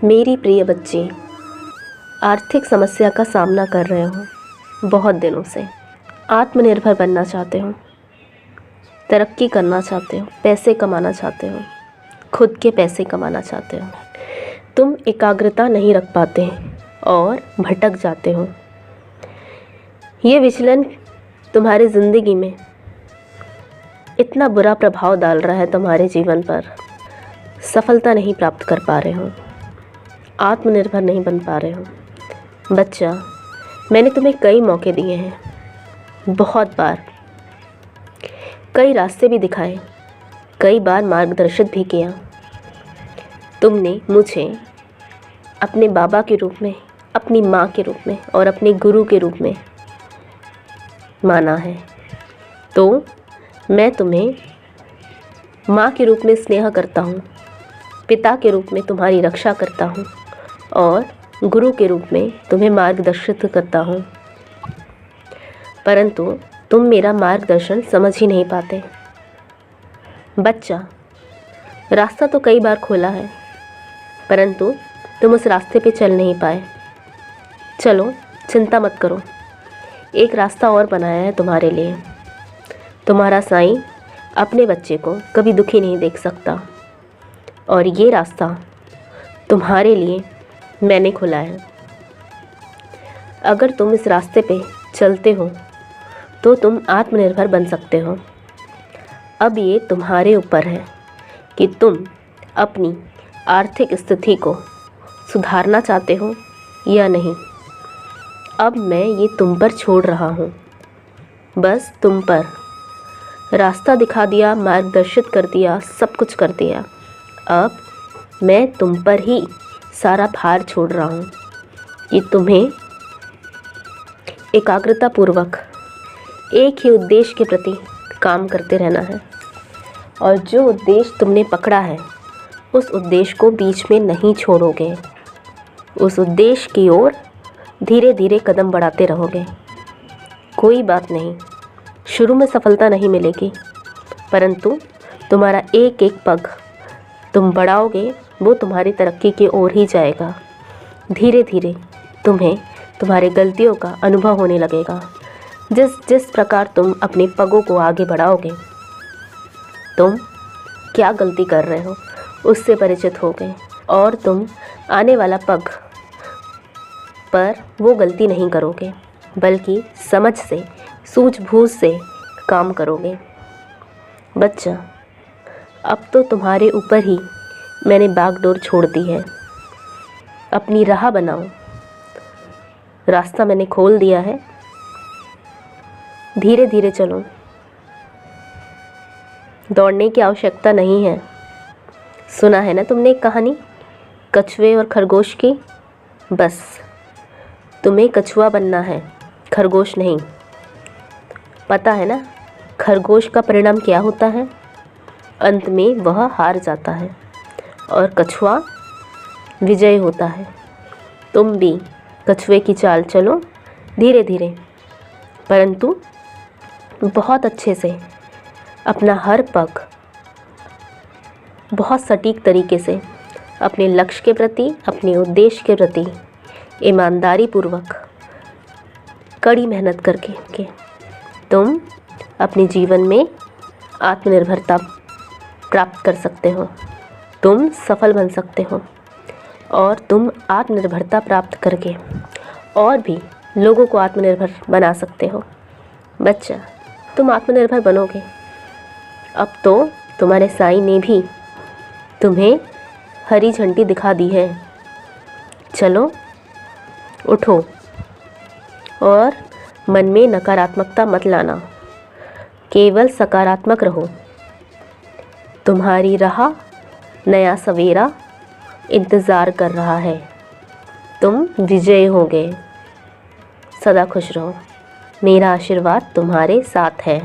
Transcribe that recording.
मेरी प्रिय बच्ची, आर्थिक समस्या का सामना कर रहे हो बहुत दिनों से। आत्मनिर्भर बनना चाहते हो, तरक्की करना चाहते हो, पैसे कमाना चाहते हो, खुद के पैसे कमाना चाहते हो। तुम एकाग्रता नहीं रख पाते और भटक जाते हो। ये विचलन तुम्हारी ज़िंदगी में इतना बुरा प्रभाव डाल रहा है तुम्हारे जीवन पर। सफलता नहीं प्राप्त कर पा रहे हो, आत्मनिर्भर नहीं बन पा रहे हो। बच्चा, मैंने तुम्हें कई मौके दिए हैं, बहुत बार, कई रास्ते भी दिखाए, कई बार मार्गदर्शित भी किया। तुमने मुझे अपने बाबा के रूप में, अपनी माँ के रूप में और अपने गुरु के रूप में माना है, तो मैं तुम्हें माँ के रूप में स्नेह करता हूँ, पिता के रूप में तुम्हारी रक्षा करता हूँ और गुरु के रूप में तुम्हें मार्गदर्शित करता हूँ। परंतु तुम मेरा मार्गदर्शन समझ ही नहीं पाते। बच्चा, रास्ता तो कई बार खोला है, परंतु तुम उस रास्ते पे चल नहीं पाए। चलो, चिंता मत करो, एक रास्ता और बनाया है तुम्हारे लिए। तुम्हारा साईं अपने बच्चे को कभी दुखी नहीं देख सकता और ये रास्ता तुम्हारे लिए मैंने खोला है। अगर तुम इस रास्ते पे चलते हो तो तुम आत्मनिर्भर बन सकते हो। अब ये तुम्हारे ऊपर है कि तुम अपनी आर्थिक स्थिति को सुधारना चाहते हो या नहीं। अब मैं ये तुम पर छोड़ रहा हूँ, बस तुम पर। रास्ता दिखा दिया, मार्गदर्शित कर दिया, सब कुछ कर दिया। अब मैं तुम पर ही सारा भार छोड़ रहा हूँ कि तुम्हें एकाग्रतापूर्वक एक ही उद्देश्य के प्रति काम करते रहना है और जो उद्देश्य तुमने पकड़ा है उस उद्देश्य को बीच में नहीं छोड़ोगे। उस उद्देश्य की ओर धीरे धीरे कदम बढ़ाते रहोगे। कोई बात नहीं, शुरू में सफलता नहीं मिलेगी, परंतु तुम्हारा एक एक पग तुम बढ़ाओगे, वो तुम्हारी तरक्की की ओर ही जाएगा। धीरे धीरे तुम्हें तुम्हारे गलतियों का अनुभव होने लगेगा। जिस जिस प्रकार तुम अपने पगों को आगे बढ़ाओगे, तुम क्या गलती कर रहे हो उससे परिचित होगे और तुम आने वाला पग पर वो गलती नहीं करोगे, बल्कि समझ से, सूझबूझ से काम करोगे। बच्चा, अब तो तुम्हारे ऊपर ही मैंने बागडोर छोड़ दी है। अपनी राह बनाओ, रास्ता मैंने खोल दिया है। धीरे धीरे चलो, दौड़ने की आवश्यकता नहीं है। सुना है ना तुमने एक कहानी कछुए और खरगोश की? बस तुम्हें कछुआ बनना है, खरगोश नहीं। पता है ना खरगोश का परिणाम क्या होता है? अंत में वह हार जाता है और कछुआ विजय होता है। तुम भी कछुए की चाल चलो, धीरे धीरे, परंतु बहुत अच्छे से अपना हर पग बहुत सटीक तरीके से अपने लक्ष्य के प्रति, अपने उद्देश्य के प्रति ईमानदारी पूर्वक कड़ी मेहनत करके तुम अपने जीवन में आत्मनिर्भरता प्राप्त कर सकते हो। तुम सफल बन सकते हो और तुम आत्मनिर्भरता प्राप्त करके और भी लोगों को आत्मनिर्भर बना सकते हो। बच्चा, तुम आत्मनिर्भर बनोगे। अब तो तुम्हारे साईं ने भी तुम्हें हरी झंडी दिखा दी है। चलो, उठो और मन में नकारात्मकता मत लाना, केवल सकारात्मक रहो। तुम्हारी राह नया सवेरा इंतज़ार कर रहा है। तुम विजयी होगे। सदा खुश रहो। मेरा आशीर्वाद तुम्हारे साथ है।